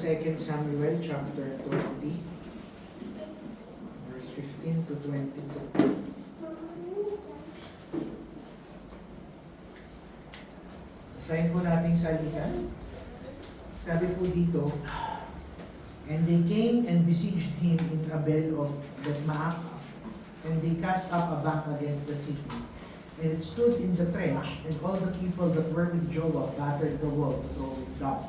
2 Samuel chapter 20, verse 15 to 22. Basahin po natin salihan. Sabi po dito, "And they came and besieged him in Abel of Beth-Maachah, and they cast up a bank against the city. And it stood in the trench, and all the people that were with Joab battered the wall to throw it down.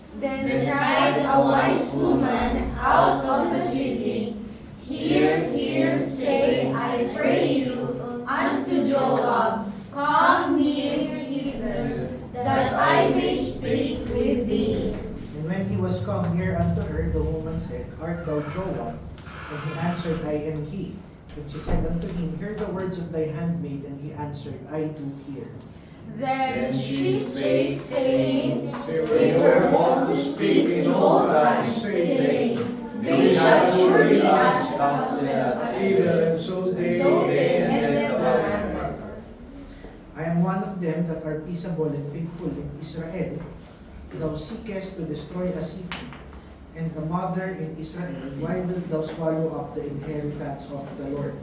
Then cried a wise woman out of the city, Hear, hear, say, I pray you, unto Joab, Come near hither, that I may speak with thee. And when he was come near unto her, the woman said, Art thou Joab? And he answered, I am he. And she said unto him, Hear the words of thy handmaid. And he answered, I do hear. Then she spake, saying, They were wont to speak in old times, saying, They shall surely ask counsel at evil, and so they ended the matter. I am one of them that are peaceable and faithful in Israel. Thou seekest to destroy a city, and a mother in Israel. Why wilt thou swallow up the inheritance of the Lord?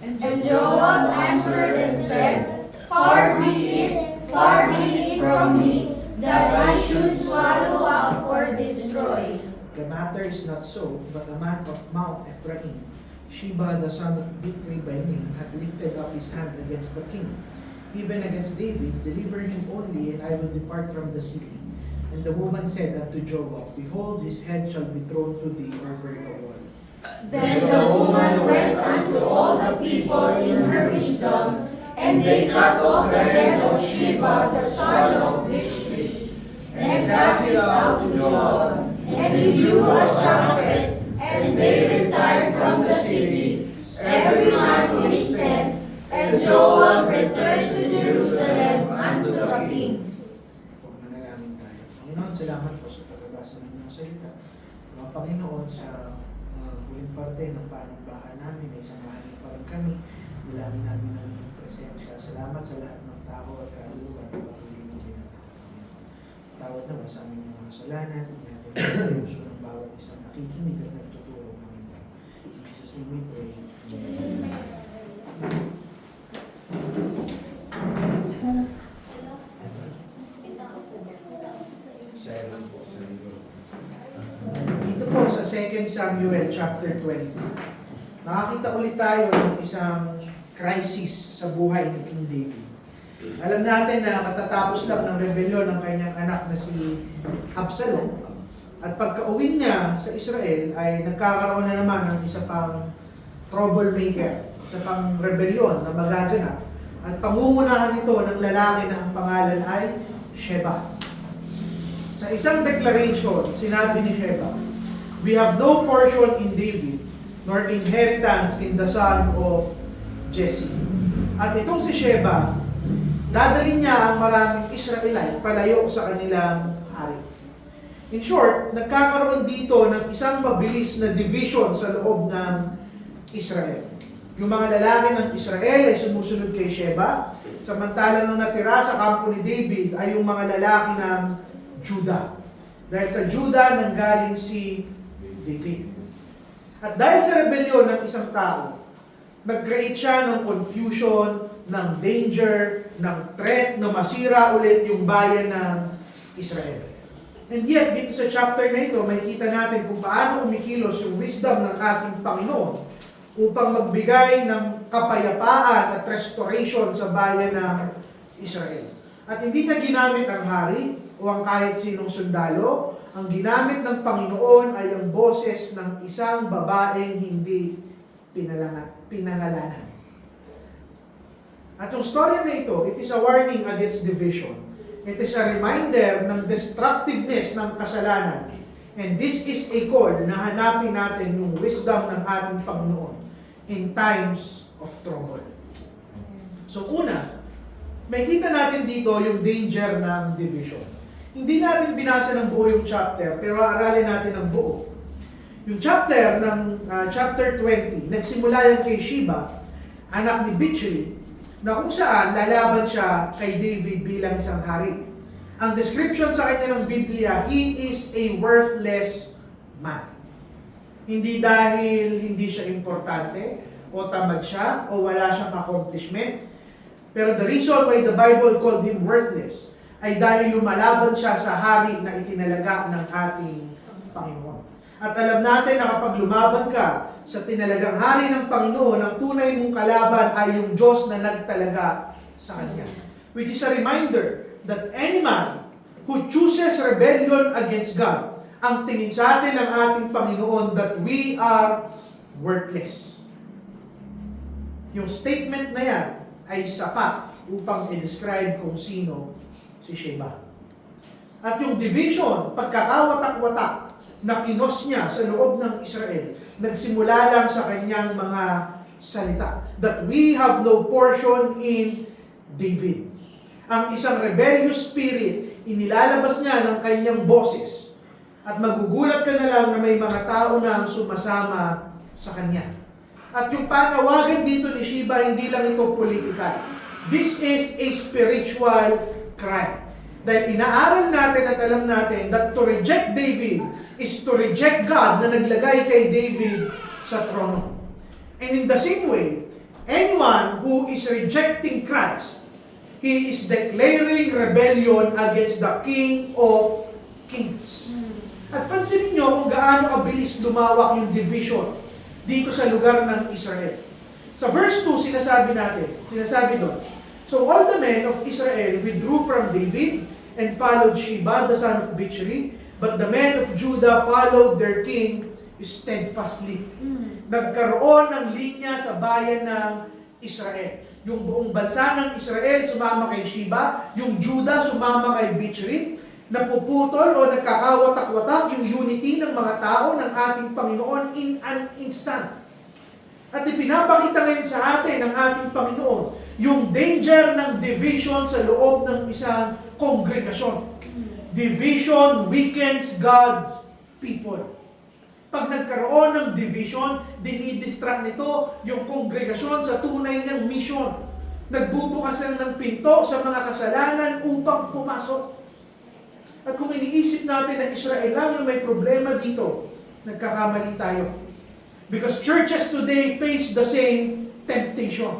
And Joab answered and said, Far be it from me, that I should swallow up or destroy. The matter is not so, but a man of Mount Ephraim, Sheba the son of Bichri by name, hath lifted up his hand against the king, even against David. Deliver him only, and I will depart from the city. And the woman said unto Joab, Behold, his head shall be thrown to thee over the wall. Then the woman went unto all the people in her wisdom, and they cut off the head of Sheba the son of Bichri, and cast it out to Joab. And he blew a trumpet, and they retired from the city, every man to his tent. And Joab returned to Jerusalem unto the king. Manalangin tayo. Panginoon, salamat po sa pagbabasa ng inyong salita. Mga Panginoon, sa huling parte ng panumbahan namin, ay samahan niyo pa rin kami. Dalangin namin ang inyong presensya. Salamat sa lahat ng tao at kaluluwa na patuloy mo ginagawa. Tawad naman sa aming mga kasalanan. Natin ang puso ng bawat isang nakikinig at nagtuturo, Panginoon. In Jesus' name we pray. Amen. Dito po sa 2 Samuel chapter 20, nakakita ulit tayo ng isang crisis sa buhay ni King David. Alam natin na katatapos lang ng rebelyon ng kanyang anak na si Absalom. At pagka-uwi niya sa Israel ay nagkakaroon na naman ng isa pang troublemaker, isa pang rebelyon na magaganap. At pangungunahan ito ng lalaki na ang pangalan ay Sheba. Sa isang declaration, sinabi ni Sheba, We have no portion in David, nor inheritance in the son of Jesse. At itong si Sheba, dadalhin niya ang maraming Israelite palayo sa kanilang hari. In short, nagkakaroon dito ng isang mabilis na division sa loob ng Israel. Yung mga lalaki ng Israel ay sumusunod kay Sheba, samantalang nang natira sa kampo ni David ay yung mga lalaki ng Judah. Dahil sa Judah nanggaling si David. At dahil sa rebelyon ng isang tao, nag-create siya ng confusion, ng danger, ng threat na masira ulit yung bayan ng Israel. And yet, dito sa chapter na ito, makikita natin kung paano kumikilos yung wisdom ng ating Panginoon upang magbigay ng kapayapaan at restoration sa bayan ng Israel. At hindi niya ginamit ang hari o ang kahit sinong sundalo. Ang ginamit ng Panginoon ay ang boses ng isang babaeng hindi pinangalanan. At yung story na ito, it is a warning against division. It is a reminder ng destructiveness ng kasalanan. And this is a call na hanapin natin yung wisdom ng ating Panginoon in times of trouble. So una, makikita natin dito yung danger ng division. Hindi natin binasa ng buo yung chapter, pero aralin natin ang buo. Yung chapter ng chapter 20, nagsimula yan kay Sheba, anak ni Bichri, na kung saan lalaban siya kay David bilang isang hari. Ang description sa kanya ng Biblia, he is a worthless man. Hindi dahil hindi siya importante, o tamad siya, o wala siyang accomplishment. Pero the reason why the Bible called him worthless ay dahil lumalaban siya sa hari na itinalaga ng ating Panginoon. At alam natin na kapag lumaban ka sa tinalagang hari ng Panginoon, ang tunay mong kalaban ay yung Diyos na nagtalaga sa Kanya. Which is a reminder that any man who chooses rebellion against God, ang tingin sa atin ng ating Panginoon that we are worthless. Yung statement na yan ay sapat upang i-describe kung sino si Sheba. At yung division, pagkakawatak-watak na kinos niya sa loob ng Israel, nagsimula lang sa kanyang mga salita. That we have no portion in David. Ang isang rebellious spirit, inilalabas niya ng kanyang boses. At magugulat ka na lang na may mga tao na ang sumasama sa kanya. At yung panawagan dito ni Sheba, hindi lang ito political. This is a spiritual cry. Dahil inaaral natin at alam natin that to reject David is to reject God na naglagay kay David sa trono. And in the same way, anyone who is rejecting Christ, he is declaring rebellion against the King of Kings. At pansinin nyo kung gaano kabilis lumawak yung division dito sa lugar ng Israel. Sa verse 2, sinasabi doon, so all the men of Israel withdrew from David and followed Sheba, the son of Bichri, but the men of Judah followed their king steadfastly. Nagkaroon ng linya sa bayan ng Israel. Yung buong bansa ng Israel sumama kay Sheba, yung Judah sumama kay Bichri, napuputol o nagkakawatak-watak yung unity ng mga tao ng ating Panginoon in an instant. At ipinapakita ngayon sa atin ng ating Panginoon yung danger ng division sa loob ng isang kongregasyon. Division weakens God's people. Pag nagkaroon ng division, dinidistract nito yung kongregasyon sa tunay niyang mission. Nagbubukas lang ng pinto sa mga kasalanan upang pumasok. At kung iniisip natin na Israel lang yung may problema dito, nagkakamali tayo. Because churches today face the same temptation.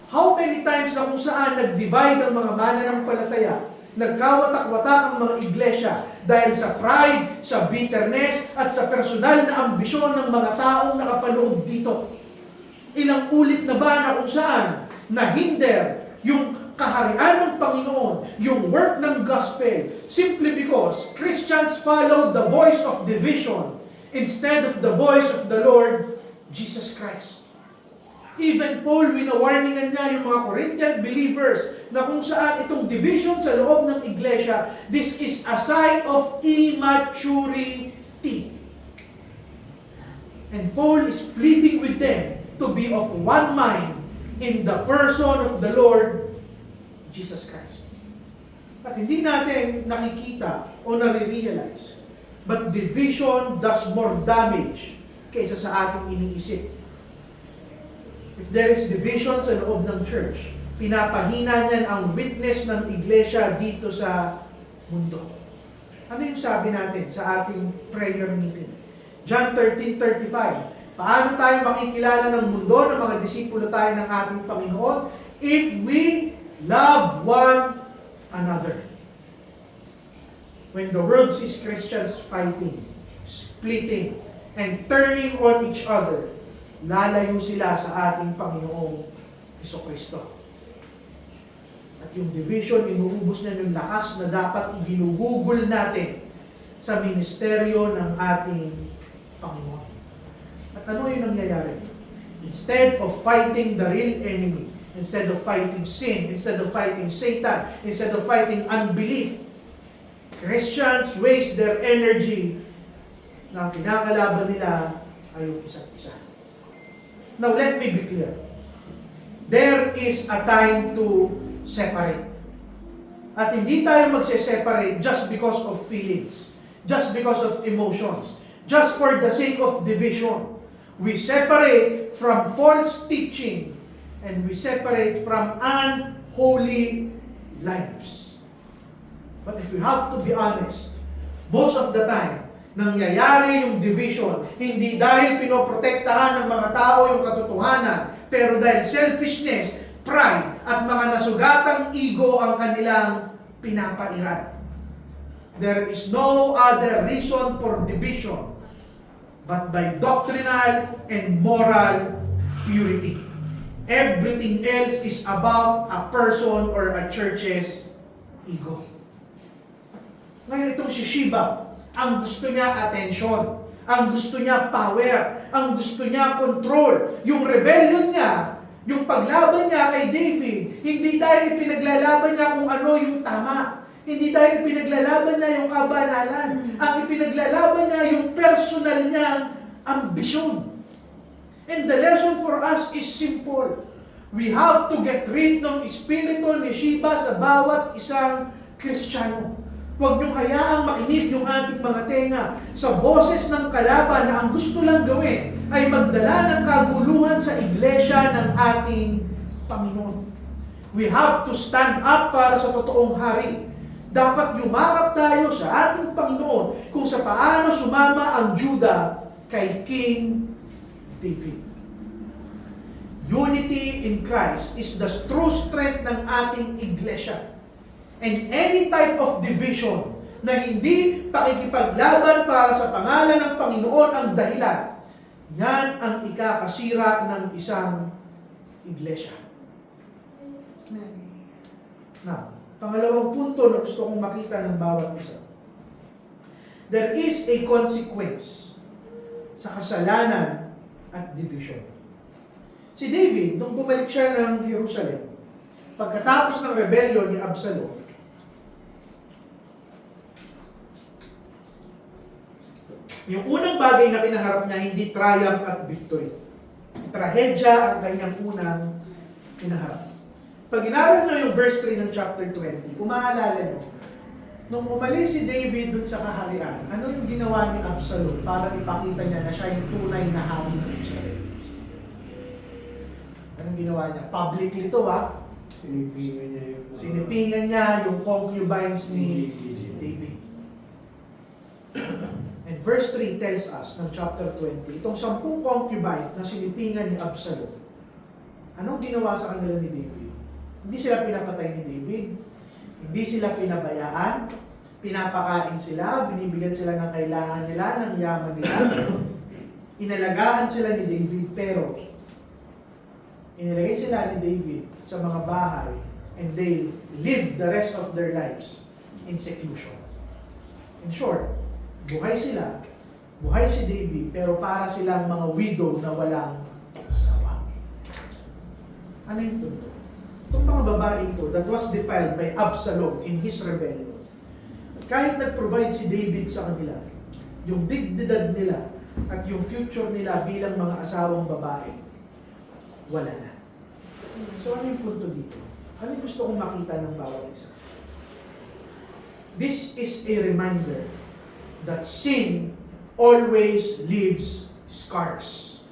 How many times na kung saan nag-divide ang mga mananampalataya, nagkawatak-watak ang mga iglesia dahil sa pride, sa bitterness, at sa personal na ambisyon ng mga taong nakapaloob dito. Ilang ulit na ba na kung saan nahinder yung kaharian ng Panginoon, yung work ng gospel, simply because Christians followed the voice of division instead of the voice of the Lord Jesus Christ. Even Paul, winawarningan niya yung mga Corinthian believers na kung saan itong division sa loob ng iglesia, this is a sign of immaturity. And Paul is pleading with them to be of one mind in the person of the Lord Jesus Christ. At hindi natin nakikita o nare-realize, but division does more damage kaysa sa ating iniisip. If there is division sa loob ng church, pinapahina niyan ang witness ng iglesia dito sa mundo. Ano yung sabi natin sa ating prayer meeting? John 13:35. Paano tayo makikilala ng mundo ng mga disipulo tayo ng ating Panginoon? If we love one another. When the world sees Christians fighting, splitting, and turning on each other, lalayo sila sa ating Panginoong Hesukristo. At yung division, inuubos niya yung lakas na dapat ginugugol natin sa ministeryo ng ating Panginoon. At ano yung nangyayari? Instead of fighting the real enemy, instead of fighting sin, instead of fighting Satan, instead of fighting unbelief, Christians waste their energy na ang kinakalaban nila ay yung isa't isa. Now, let me be clear. There is a time to separate. At hindi tayo magse-separate just because of feelings, just because of emotions, just for the sake of division. We separate from false teaching and we separate from unholy lives. But if we have to be honest, most of the time, nangyayari yung division, hindi dahil pinoprotektahan ng mga tao yung katotohanan, pero dahil selfishness, pride, at mga nasugatang ego ang kanilang pinapairan. There is no other reason for division but by doctrinal and moral purity. Everything else is about a person or a church's ego. Ngayon itong si Sheba, ang gusto niya attention, ang gusto niya power, ang gusto niya control. Yung rebellion niya, yung paglaban niya kay David, hindi dahil ipinaglalaban niya kung ano yung tama. Hindi dahil ipinaglalaban niya yung kabanalan. Ang ipinaglalaban niya yung personal niyang ambisyon. And the lesson for us is simple. We have to get rid ng espiritu ni Sheba sa bawat isang Kristiyano. Huwag niyong hayaang makinig yung ating mga tenga sa boses ng kalaban na ang gusto lang gawin ay magdala ng kaguluhan sa iglesia ng ating Panginoon. We have to stand up para sa totoong hari. Dapat yumakap tayo sa ating Panginoon kung sa paano sumama ang Juda kay King David. Unity in Christ is the true strength ng ating iglesia. And any type of division na hindi pakikipaglaban para sa pangalan ng Panginoon ang dahilan, yan ang ikakasira ng isang iglesia. Now, pangalawang punto na gusto kong makita ng bawat isa. There is a consequence sa kasalanan at division. Si David, nung bumalik siya ng Jerusalem, pagkatapos ng rebellion ni Absalom, yung unang bagay na kinaharap niya, hindi triumph at victory. Trahedya ang kanyang unang kinaharap. Pag inaral nyo yung verse 3 ng chapter 20, kung maalala nyo, nung umalis si David dun sa kaharian, ano yung ginawa ni Absalom para ipakita niya na siya yung tunay na hari ng Israel? Anong ginawa niya? Publicly to Sinipingan niya yung concubines ni David. And verse 3 tells us ng chapter 20, itong 10 concubines na sinipingan ni Absalom, anong ginawa sa kanila ni David? Hindi sila pinapatay ni David. Hindi sila pinabayaan. Pinapakain sila, binibigyan sila ng kailangan nila, ng yaman nila. Inalagaan sila ni David, pero inilagay sila ni David sa mga bahay and they live the rest of their lives in seclusion. In short, buhay sila, buhay si David, pero para silang mga widow na walang asawa. Ano yung punto? Itong mga babae ito that was defiled by Absalom in his rebellion, kahit nag-provide si David sa kanila, yung dignidad nila at yung future nila bilang mga asawang babae, wala na. So ano yung punto dito? Ano yung gusto kong makita ng bawat isa? This is a reminder that sin always leaves scars.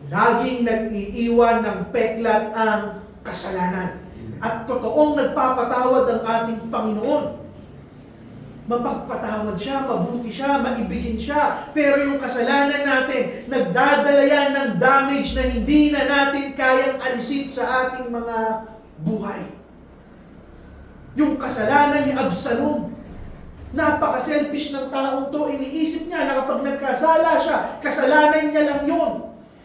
Laging nag-iiwan ng peklat ang kasalanan. At totoong nagpapatawad ang ating Panginoon. Mapagpatawad siya, mabuti siya, maibigin siya. Pero yung kasalanan natin, nagdadala yan ng damage na hindi na natin kayang alisin sa ating mga buhay. Yung kasalanan ni Absalom, napaka-selfish ng taong to. Iniisip niya na kapag nagkasala siya, kasalanan niya lang yun.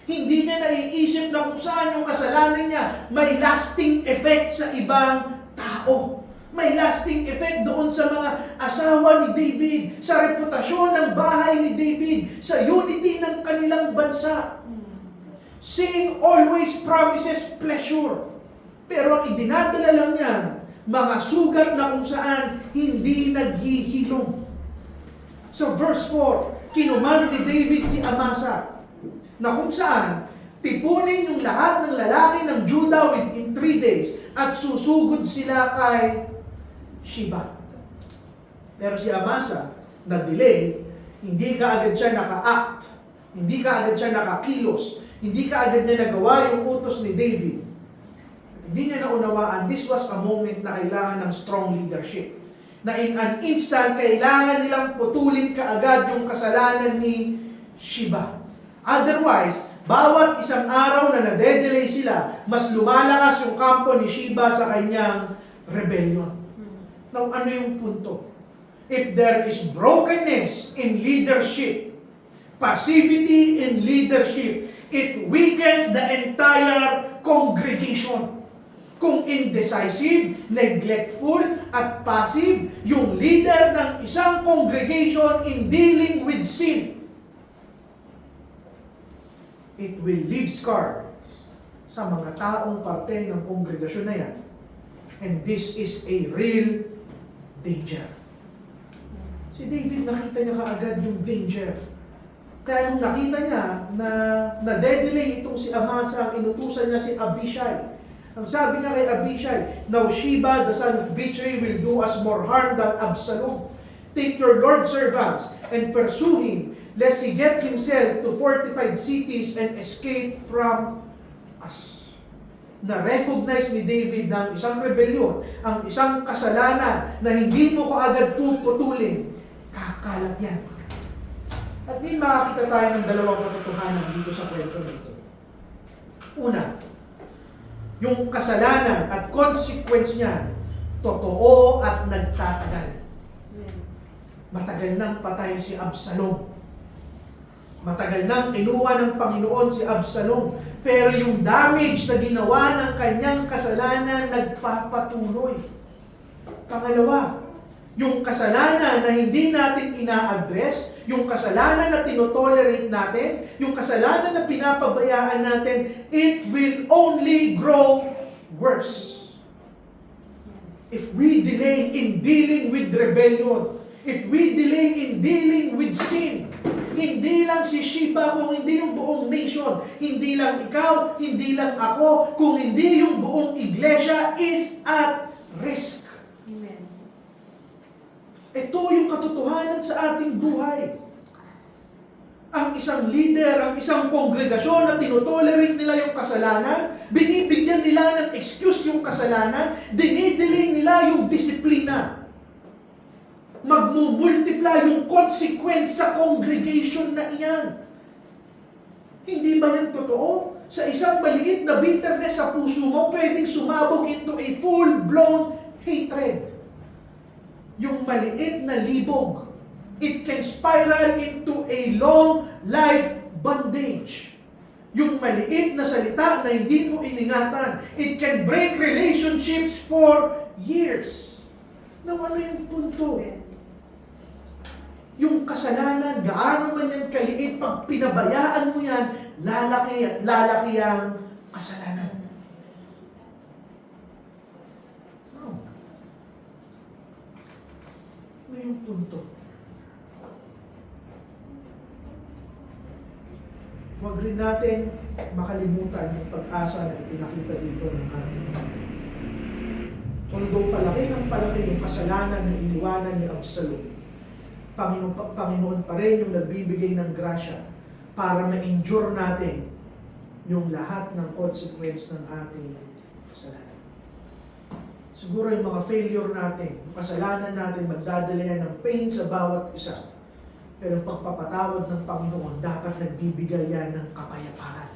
Hindi niya naiisip na kung saan yung kasalanan niya may lasting effect sa ibang tao. May lasting effect doon sa mga asawa ni David, sa reputasyon ng bahay ni David, sa unity ng kanilang bansa. Sin always promises pleasure. Pero ang idinadala lang niyan, mga sugat na kung saan hindi naghihilom. Sa verse 4, kinuman ni David si Amasa, na kung saan tipunin yung lahat ng lalaki ng Judah within 3 days at susugod sila kay Sheba. Pero si Amasa, na-delay, hindi kaagad siya naka-act, hindi kaagad siya nakakilos, hindi kaagad niya nagawa yung utos ni David. Hindi niya naunawaan, this was a moment na kailangan ng strong leadership. na in an instant, kailangan nilang putulin kaagad yung kasalanan ni Sheba. Otherwise, bawat isang araw na nade-delay sila, mas lumalakas yung kampo ni Sheba sa kanyang rebellion. Now, ano yung punto? If there is brokenness in leadership, passivity in leadership, it weakens the entire congregation. Kung indecisive, neglectful, at passive, yung leader ng isang congregation in dealing with sin, it will leave scars sa mga taong parte ng kongregasyon na yan. And this is a real danger. Si David, nakita niya kaagad yung danger. Kaya nung nakita niya na nade-delay itong si Amasa, inutusan niya si Abishai. Ang sabi niya kay Abishai, "Now Sheba, the son of Bichri, will do us more harm than Absalom. Take your Lord's servants and pursue him, lest he get himself to fortified cities and escape from us." Na-recognize ni David ng isang rebellion, ang isang kasalanan na hindi mo ko agad puputulin, kakalat yan. At din makakita tayo ng dalawang katotohanan dito sa kwento nito. Una, yung kasalanan at consequence niya, totoo at nagtatagal. Matagal nang patay si Absalom. Matagal nang inuwa ng Panginoon si Absalom. Pero yung damage na ginawa ng kanyang kasalanan, nagpapatuloy. Pangalawa, yung kasalanan na hindi natin ina-address, yung kasalanan na tinotolerate natin, yung kasalanan na pinapabayaan natin, it will only grow worse. If we delay in dealing with rebellion, if we delay in dealing with sin, hindi lang si Sheba, kung hindi yung buong nation, hindi lang ikaw, hindi lang ako, kung hindi yung buong iglesia is at risk. Amen. Ito yung katotohanan sa ating buhay. Ang isang leader, ang isang kongregasyon na tinotolerate nila yung kasalanan, binibigyan nila ng excuse yung kasalanan, dinidelay nila yung disiplina. Magmumultiply yung consequence sa congregation na iyan. Hindi ba yan totoo? Sa isang maliit na bitterness sa puso mo, pwedeng sumabog into a full-blown hatred. Yung maliit na libog, it can spiral into a long life bondage. Yung maliit na salita na hindi mo iningatan, it can break relationships for years. Now, ano yung punto? Yung kasalanan, gaano man yan kaliit, pag pinabayaan mo yan, lalaki at lalaki ang kasalanan. Oh. Ano yung punto? Huwag rin natin makalimutan yung pag-asa na ipinakita dito ng ating Panginoon. Although palaki ng palaki yung kasalanan na iniwanan ni Absalom, Panginoon pa rin yung nagbibigay ng grasya para ma-endure natin yung lahat ng consequence ng ating kasalanan. Siguro yung mga failure natin, yung kasalanan natin, magdadala yan ng pain sa bawat isa. Pero yung pagpapatawad ng Panginoon, dapat nagbibigay yan ng kapayapaan.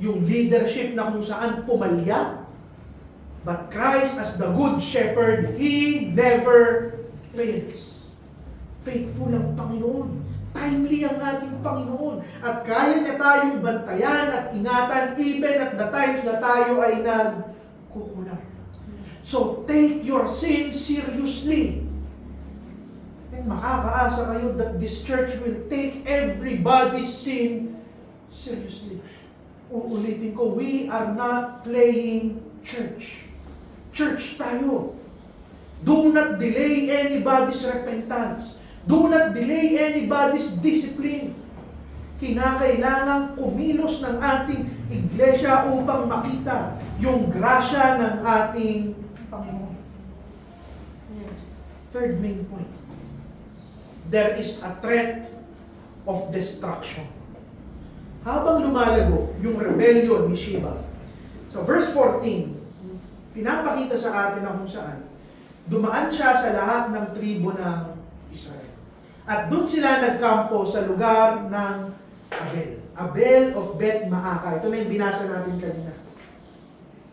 Yung leadership na kung saan pumalya, but Christ as the good shepherd, He never fails. Faithful ang Panginoon. Timely ang ating Panginoon. At kaya niya tayong bantayan at ingatan even at the times na tayo ay nagkukulang. So, take your sin seriously. And makakaasa kayo that this church will take everybody's sin seriously. Uulitin ko, we are not playing church. Church tayo. Do not delay anybody's repentance. Do not delay anybody's discipline. Kinakailangang kumilos ng ating iglesia upang makita yung grasya ng ating Panginoon. Third main point. There is a threat of destruction. Habang lumalago yung rebellion ni Sheba, sa verse 14, pinapakita sa atin na kung saan Dumaan siya sa lahat ng tribo ng Israel. At doon sila nagkampo sa lugar ng Abel. Abel of Beth Maaka. Ito na yung binasa natin kanina.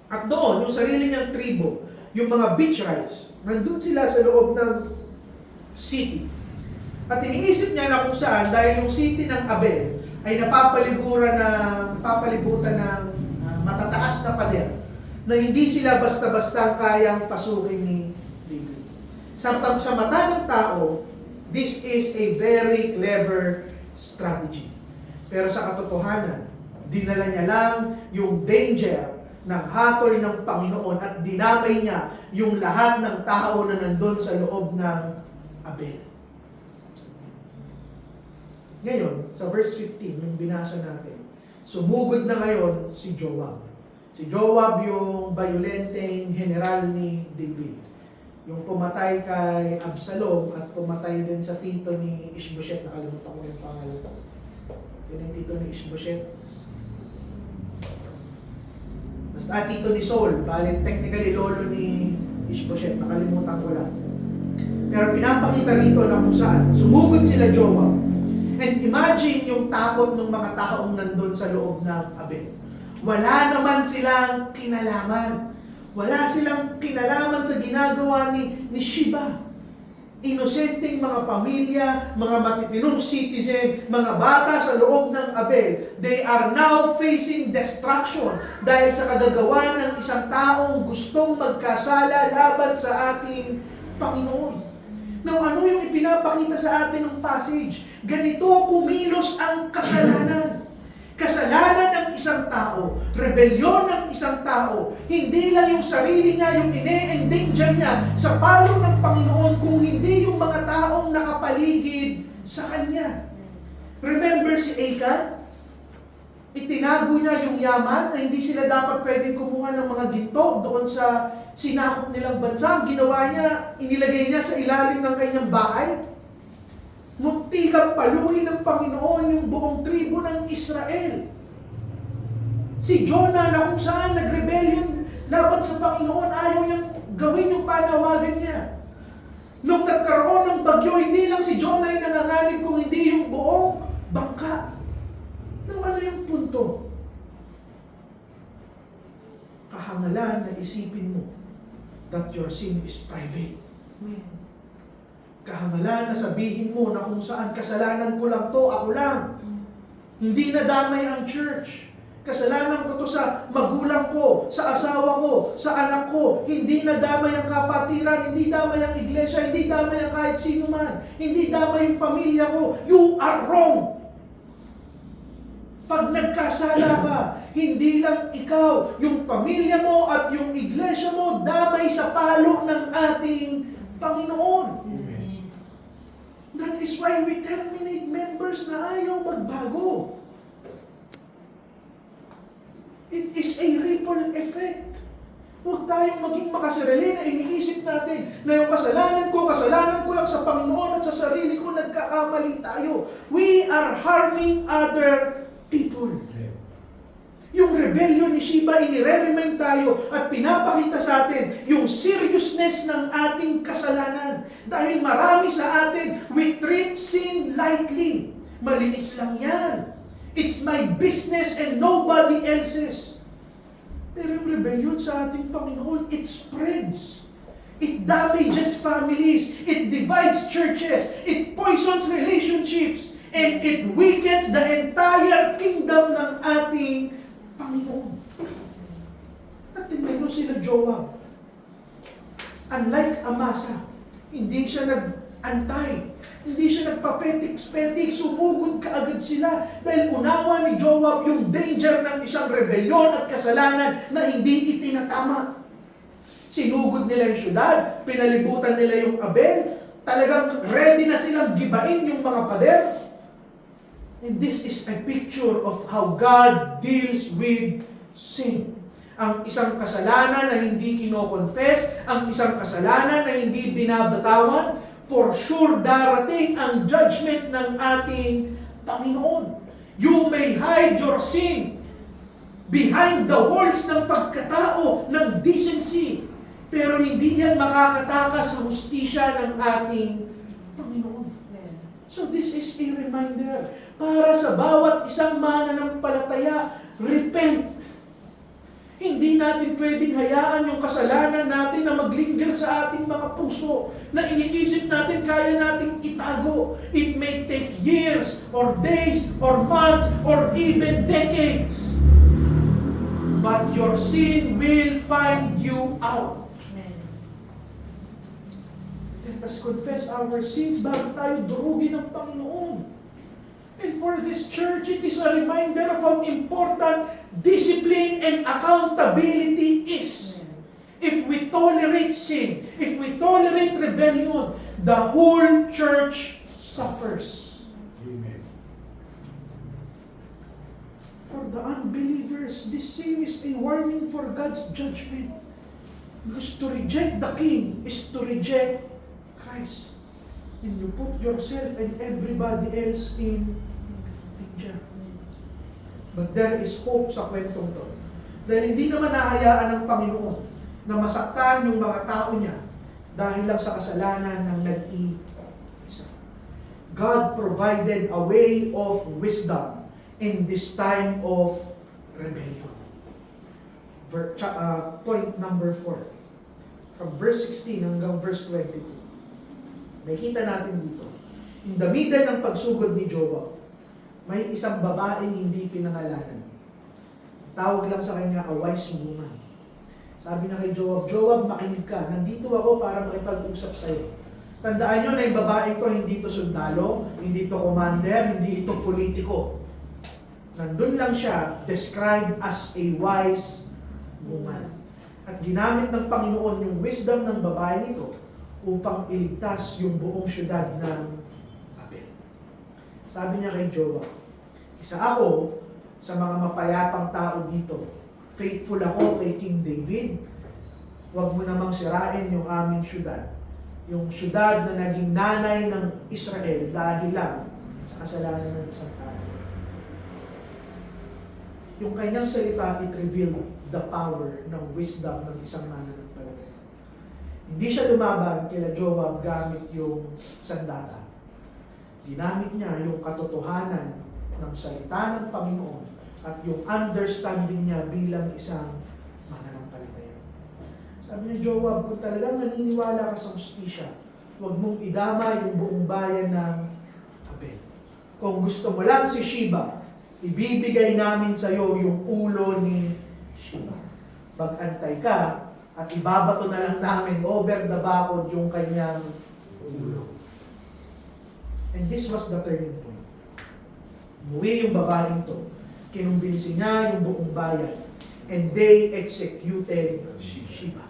At doon, yung sarili niyang tribo, yung mga Beachrites, nandun sila sa loob ng city. At iniisip niya na kung saan, dahil yung city ng Abel ay napapalibutan ng matataas na pader, na hindi sila basta-basta kayang pasukin ni David. Sa mata ng tao, this is a very clever strategy. Pero sa katotohanan, dinala niya lang yung danger ng hatol ng Panginoon at dinamay niya yung lahat ng tao na nandun sa loob ng Abel. Ngayon, sa verse 15, yung binasa natin, sumugod na ngayon si Joab. Si Joab yung bayolenteng general ni David. Yung pumatay kay Absalom at pumatay din sa tito ni Ishbosheth. Nakalimutan ko yung pangalan. Sino yung tito ni Ishbosheth? Basta tito ni Saul. Bali, technically, lolo ni Ishbosheth. Nakalimutan ko lang. Pero pinapakita rito na kung saan sumugod sila Joab. And imagine yung takot ng mga taong nandun sa loob ng Abel. Wala naman silang kinalaman. Wala silang kinalaman sa ginagawa ni Sheba. Inosenteng mga pamilya, mga matitinong citizen, mga bata sa loob ng Abel, they are now facing destruction dahil sa kagagawa ng isang taong gustong magkasala laban sa ating Panginoon. Now, ano yung ipinapakita sa atin ng passage? Ganito kumilos ang kasalanan. Kasalanan ng isang tao, rebelyon ng isang tao, hindi lang yung sarili niya, yung ine-endanger niya sa palo ng Panginoon, kung hindi yung mga taong nakapaligid sa kanya. Remember si Achan? Itinago niya yung yaman na hindi sila dapat pwedeng kumuha ng mga ginto doon sa sinakop nilang bansa. Ang ginawa niya, inilagay niya sa ilalim ng kanyang bahay. Muntikang paluin ng Panginoon yung buong tribo ng Israel. Si Jonah na kung saan nag-rebellion laban sa Panginoon, ayaw niyang gawin yung panawagan niya. Nung nagkaroon ng bagyo, hindi lang si Jonah yung nanganganib, kung hindi yung buong bangka. Nang ano yung punto? Kahangalan na isipin mo that your sin is private. Kahangalan na sabihin mo na kung saan kasalanan ko lang to, ako lang. Hindi nadamay ang church. Kasalanan ko to sa magulang ko, sa asawa ko, sa anak ko. Hindi nadamay ang kapatiran, hindi damay ang iglesia, hindi damay ang kahit sino man. Hindi damay yung pamilya ko. You are wrong. Pag nagkasala ka, hindi lang ikaw, yung pamilya mo at yung iglesia mo damay sa palo ng ating Panginoon. That is why we terminate members na ayaw magbago. It is a ripple effect. Huwag tayong maging makasarili na iniisip natin na yung kasalanan ko lang sa Panginoon at sa sarili ko, nagkakamali tayo. We are harming other people. Yung rebellion ni Sheba, inire-remind tayo at pinapakita sa atin yung seriousness ng ating kasalanan. Dahil marami sa atin, we treat sin lightly. Maliit lang yan. It's my business and nobody else's. Pero yung rebellion sa ating Panginoon, it spreads. It damages families. It divides churches. It poisons relationships. And it weakens the entire kingdom ng ating Panginoon. At tingnan nyo sila Joab. Unlike Amasa, hindi siya nag-antay. Hindi siya nagpapetik-petik, sumugod kaagad sila dahil unawa ni Joab yung danger ng isang rebelyon at kasalanan na hindi itinatama. Sinugod nila yung syudad, pinalibutan nila yung Abel, talagang ready na silang gibain yung mga pader. And this is a picture of how God deals with sin. Ang isang kasalanan na hindi kino-confess, ang isang kasalanan na hindi binabatawan, for sure darating ang judgment ng ating Panginoon. You may hide your sin behind the walls ng pagkatao, ng decency. Pero hindi yan makakatakas sa hustisya ng ating Panginoon. So this is a reminder para sa bawat isang mananampalataya, repent. Hindi natin pwedeng hayaan yung kasalanan natin na maglinger sa ating mga puso, na iniisip natin kaya nating itago. It may take years, or days, or months, or even decades. But your sin will find you out. Let us confess our sins bago tayo durugin ng Panginoon. And for this church, it is a reminder of how important discipline and accountability is. If we tolerate sin, if we tolerate rebellion, the whole church suffers. Amen. For the unbelievers, this sin is a warning for God's judgment. Because to reject the King is to reject Christ. And you put yourself and everybody else in danger. But there is hope sa kwentong to. Dahil hindi naman nahayaan ng Panginoon na masaktan yung mga tao niya dahil lang sa kasalanan ng nag-iisa. God provided a way of wisdom in this time of rebellion. Point number 4. From verse 16 hanggang verse 22. Nakita natin dito. In the middle ng pagsugod ni Joab, may isang babaeng hindi pinangalanan. Tawag lang sa kanya, a wise woman. Sabi niya kay Joab, Joab, makinig ka. Nandito ako para makipag-usap sa iyo. Tandaan nyo na yung babaeng to, hindi to sundalo, hindi to commander, hindi ito politiko. Nandun lang siya, described as a wise woman. At ginamit ng Panginoon yung wisdom ng babae ito upang iligtas yung buong syudad ng Abel. Sabi niya kay Joab, isa ako sa mga mapayapang tao dito. Faithful ako kay King David. Huwag mo namang sirain yung aming syudad. Yung syudad na naging nanay ng Israel dahil lang sa kasalanan ng isang tao. Yung kanyang salita, it revealed the power ng wisdom ng isang mananampalataya. Hindi siya lumaban kila Joab gamit yung sandata. Ginamit niya yung katotohanan ng salita ng Panginoon at yung understanding niya bilang isang mananampalataya. Sabi ni Joab, kung talagang naniniwala ka sa hustisya, huwag mong idama yung buong bayan ng Abel. Kung gusto mo lang si Sheba, ibibigay namin sa iyo yung ulo ni Sheba. Mag-antay ka at ibabato na lang namin over the bakod yung kanyang ulo. And this was the turning point. Umuwi yung babaeng to. Kinumbinsi niya yung buong bayan. And they executed Sheba.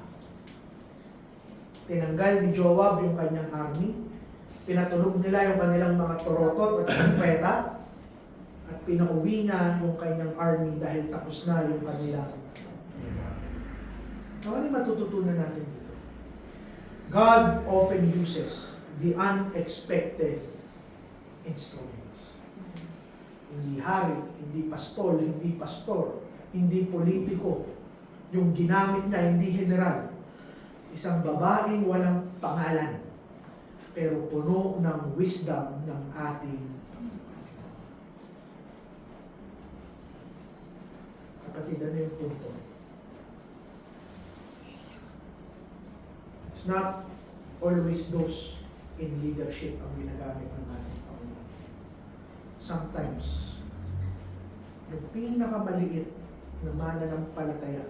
Tinanggal ni Joab yung kanyang army. Pinatulog nila yung kanilang mga torotot at trumpeta. At pinauwi niya yung kanyang army dahil tapos na yung kanilang. Ano yung matututunan natin dito? God often uses the unexpected instruments. Hindi hari, hindi pastor, hindi politiko. Yung ginamit niya, hindi general. Isang babaeng walang pangalan, pero puno ng wisdom ng ating kapatid. Ano yung punto? It's not always those in leadership ang ginagamit ng ating Panginoon. Sometimes, yung pinakamaliit na mananampalataya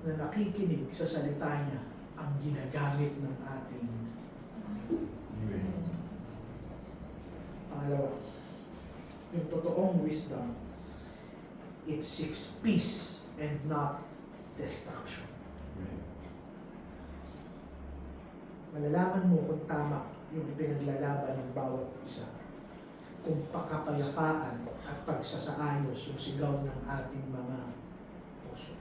na nakikinig sa salita niya ang ginagamit ng ating Amen. Pangalawa, yung totoong wisdom, it seeks peace and not destruction. Amen. Malalaman mo kung tama yung ipinaglalaban ng bawat isa. Kung pakapayapaan at pagsasaayos yung sigaw ng ating mga puso.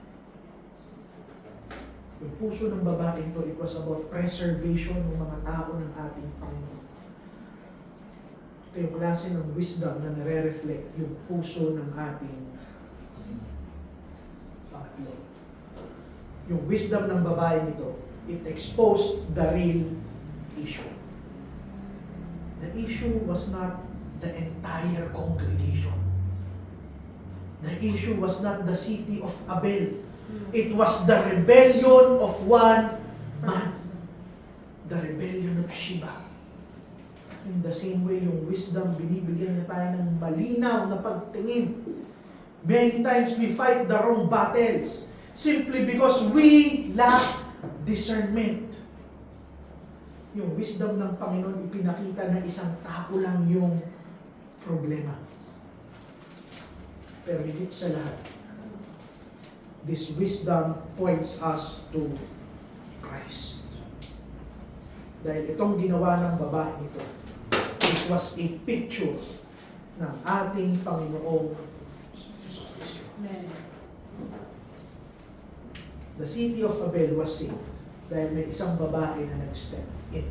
Yung puso ng babaeng to, it was about preservation ng mga tao ng ating Panginoon. Ito yung klase ng wisdom na nare-reflect yung puso ng ating Pangatlo. yung wisdom ng babae nito, it exposed the real issue. The issue was not the entire congregation. The issue was not the city of Abel. It was the rebellion of one man. The rebellion of Sheba. In the same way, yung wisdom, binibigyan niya tayo ng malinaw na pagtingin. Many times we fight the wrong battles simply because we lack discernment. Yung wisdom ng Panginoon, ipinakita na isang tao lang yung problema. Pero higit sa lahat, this wisdom points us to Christ. Dahil itong ginawa ng babae nito, it was a picture ng ating Panginoong Jesucristo. The city of Abel was saved dahil may isang babae na nag-step in.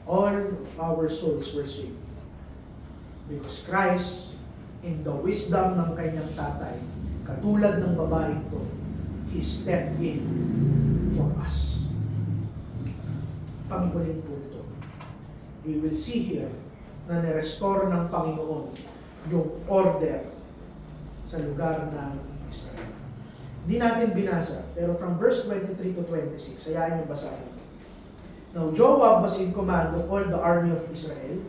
All our souls were saved because Christ, in the wisdom ng kanyang tatay, katulad ng babaeng ito, He stepped in for us. Panghuling punto. We will see here na nirestore ng Panginoon yung order sa lugar ng Israel. Hindi natin binasa, pero from verse 23 to 26, hayaan niyo basahin. Now Joab was in command of all the army of Israel.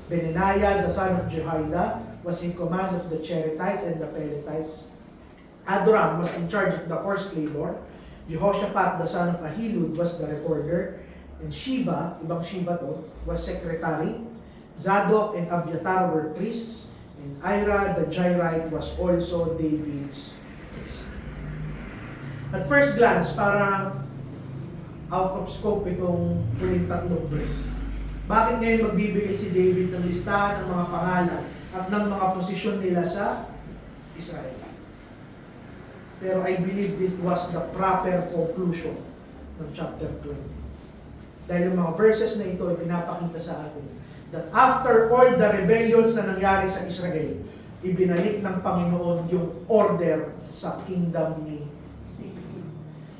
Benaniah, the son of Jehoiada, was in command of the Cherethites and the Pelethites. Adoram was in charge of the forced labor. Jehoshaphat, the son of Ahilud, was the recorder. And Sheba, ibang Sheba to, was secretary. Zadok and Abiathar were priests. And Ira, the Jairite, was also David's priest. At first glance, parang out of scope itong huling tatlong verse. Bakit ngayon magbibigay si David ng listahan ng mga pangalan at ng mga posisyon nila sa Israel? Pero I believe this was the proper conclusion ng chapter 20. Dahil yung mga verses na ito ay pinapakita sa atin that after all the rebellions na nangyari sa Israel, ibinalik ng Panginoon yung order sa kingdom ni David.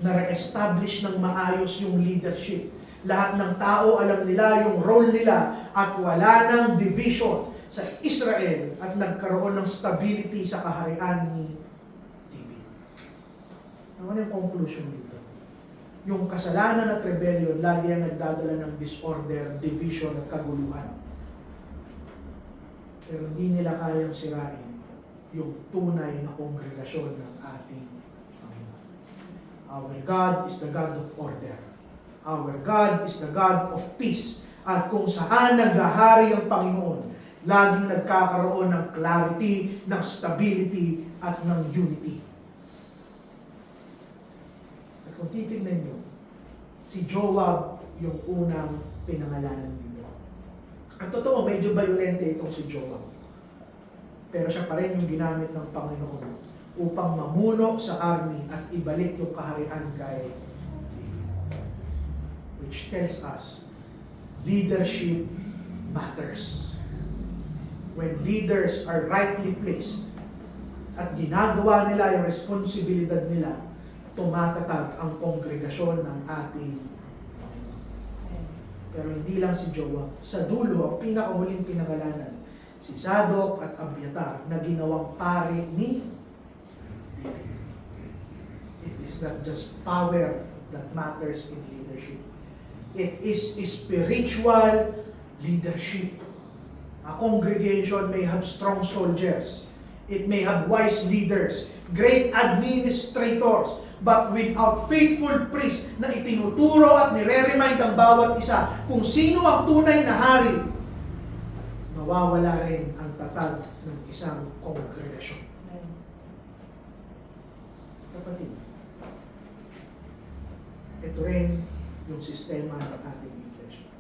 Na-re-establish ng maayos yung leadership. Lahat ng tao alam nila yung role nila at wala ng division sa Israel at nagkaroon ng stability sa kaharian ni David. Ano yung conclusion dito? Yung kasalanan at rebellion lagi ang nagdadala ng disorder, division at kaguluhan. Pero hindi nila kayang sirain yung tunay na kongregasyon ng ating Panginoon. Our God is the God of order. Our God is the God of peace. At kung saan naghahari ang Panginoon, laging nagkakaroon ng clarity, ng stability, at ng unity. At kung titignan nyo, si Joab yung unang pinangalanan dito. Ang totoo, medyo violente itong si Joab. Pero siya pa rin yung ginamit ng Panginoon upang mamuno sa army at ibalik yung kaharian kay which tells us leadership matters. When leaders are rightly placed at ginagawa nila yung responsibilidad nila, tumatatag ang kongregasyon ng ating Panginoon. Pero hindi lang si Joab. Sa dulo, ang pinakahuling pinangalanan, si Zadok at Abiathar na ginawang pare ni David. It is not just power that matters in leadership. It is spiritual leadership. A congregation may have strong soldiers. It may have wise leaders, great administrators, but without faithful priests na itinuturo at nire-remind ang bawat isa kung sino ang tunay na hari, mawawala rin ang tatag ng isang kongregasyon. Kapatid, ito rin yung sistema ng ating iglesia.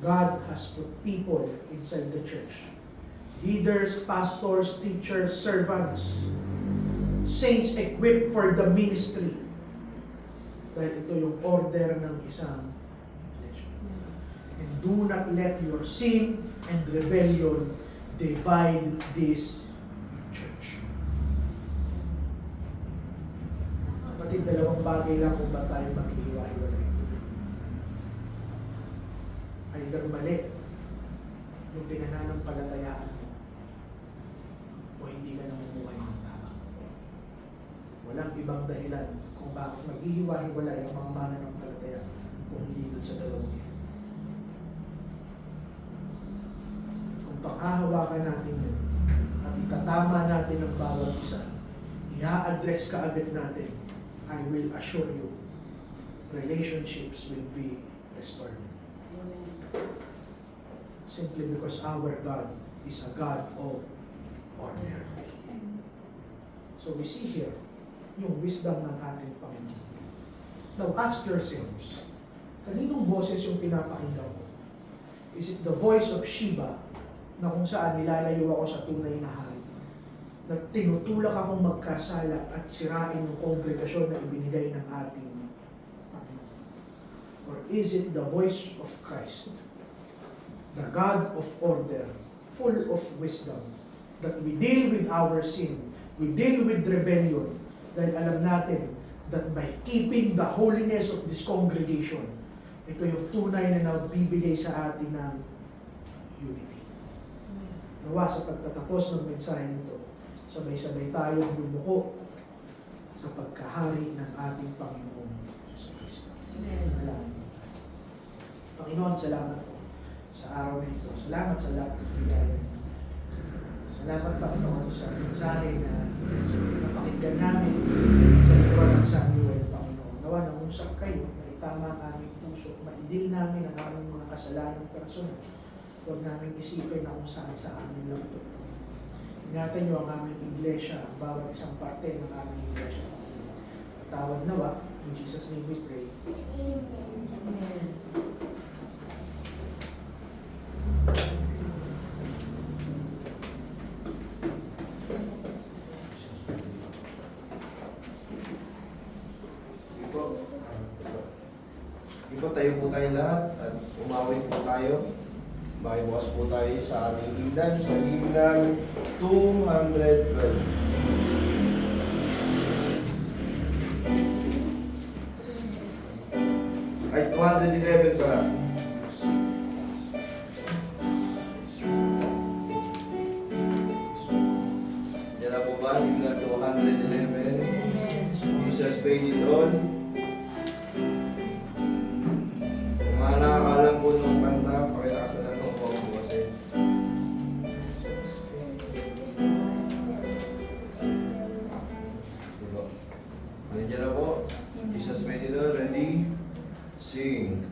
God has put people inside the church. Leaders, pastors, teachers, servants, saints equipped for the ministry. Dahil ito yung order ng isang iglesia. And do not let your sin and rebellion divide this church. Kapatid, dalawang bagay lang kung ba tayo maghihiwa-hiwalay. Either mali yung pinananampalatayaan mo o hindi ka namumuhay ng tama. Walang ibang dahilan kung bakit maghihiwa-hiwalay ang mga mananampalataya kung hindi dun sa dalawang yan. Kung panghahawakan natin yun at itatama natin ang bawat isa, i-address ka agad natin, I will assure you, relationships will be restored. Simply because our God is a God of order. So we see here yung wisdom ng ating Panginoon. Now ask yourselves, kaninong boses yung pinapakinggan ko? Is it the voice of Sheba na kung saan nilalayo ako sa tunay na hari? Na tinutulak akong magkasala at sirain yung kongregasyon na ibinigay ng ating Panginoon? Or is it the voice of Christ, the God of order, full of wisdom, that we deal with our sin, we deal with rebellion, dahil alam natin that by keeping the holiness of this congregation, ito yung tunay na nagbibigay sa atin ng unity. Nawa sa pagtatapos ng mensahe nito, sabay-sabay tayong yumuko sa pagkahari ng ating Panginoon Jesu Cristo. Amen. Panginoon, salamat po sa araw na ito. Salamat sa lahat ng bigay. Salamat, Panginoon, sa mensahe na napakinggan namin sa likuran ng Samuel, Panginoon. Nawa na usap kayo na itama ang aming puso, maidil namin ang aming mga kasalanan personal. Huwag namin isipin na kung saan sa amin lang ito. Ingatan niyo ang aming iglesia, ang bawat isang parte ng aming iglesia. Tawad nawa, in Jesus' name we pray. Amen. Ipo, tayo po tayo lahat at umawit po tayo. Makibukas po tayo sa ating himnan, sa himnan 212. Ay, 211 pala. Yan na po ba? Himnan 211. Jesus paid it all. Kung mga nakakalam po ng kanta, pakilakasan ng mga boses. Diba? Nandiyan na po. Jesus paid it all. Ready? Sing.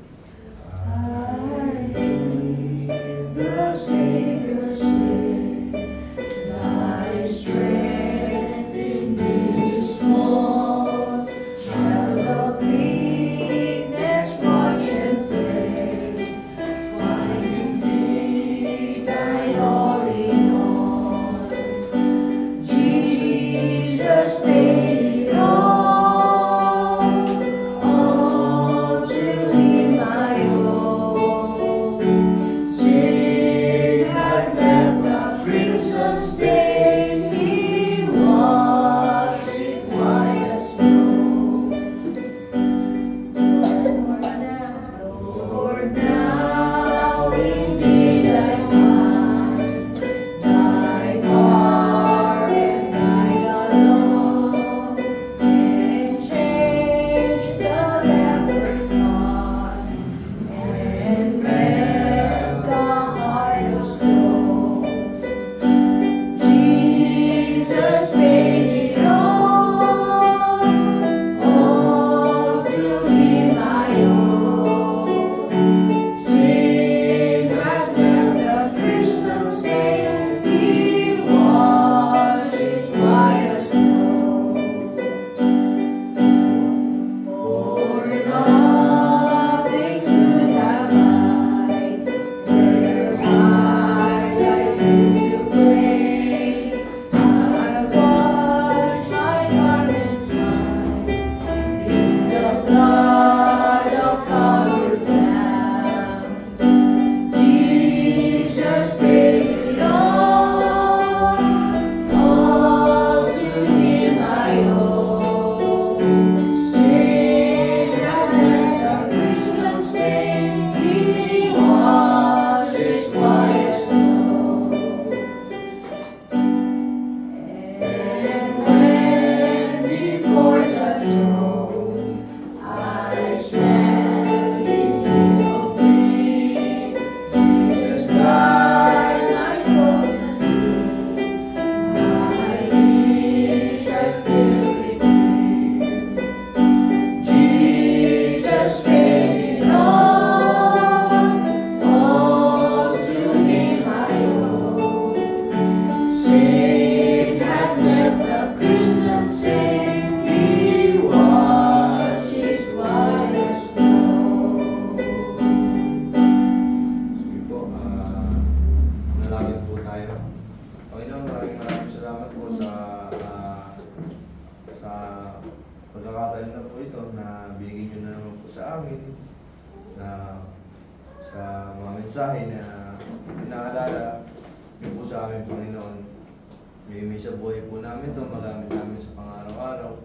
The Savior said, Thy strength in this small child salamat po sa pagkakataon na po ito na binigay nyo na naman po sa amin na sa mga mensahe na inaalala nyo po sa amin, Panginoon. May sa buhay po namin ito, magamit namin sa pang-araw-araw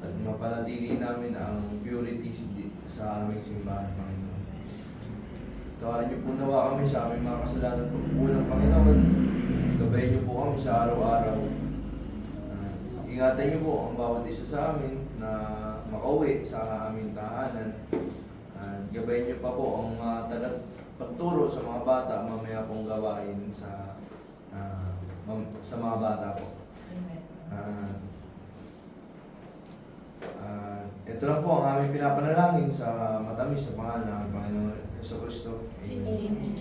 at mapanatili namin ang purity sa aming simbahan, Panginoon. Tawarin niyo po nawa kami sa aming mga kasalanan po ng Panginoon. Gabayin niyo po kami sa araw-araw. Ingatan niyo po ang bawat isa sa amin na makauwi sa aming tahanan. Gabayin niyo pa po ang mga pagturo sa mga bata mamaya pong gawain sa mga bata po. Ito lang po ang aming pinapanalangin sa matamis sa pangalan ng aming Panginoon Jesucristo. Amen.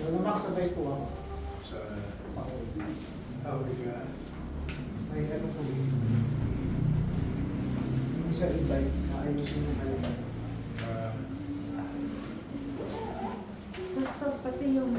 Lolo Max, sabay po ako. Sa Auriga. May ano po. Yung isa e-bike, maayusin yung kalimutan. Basta pati yung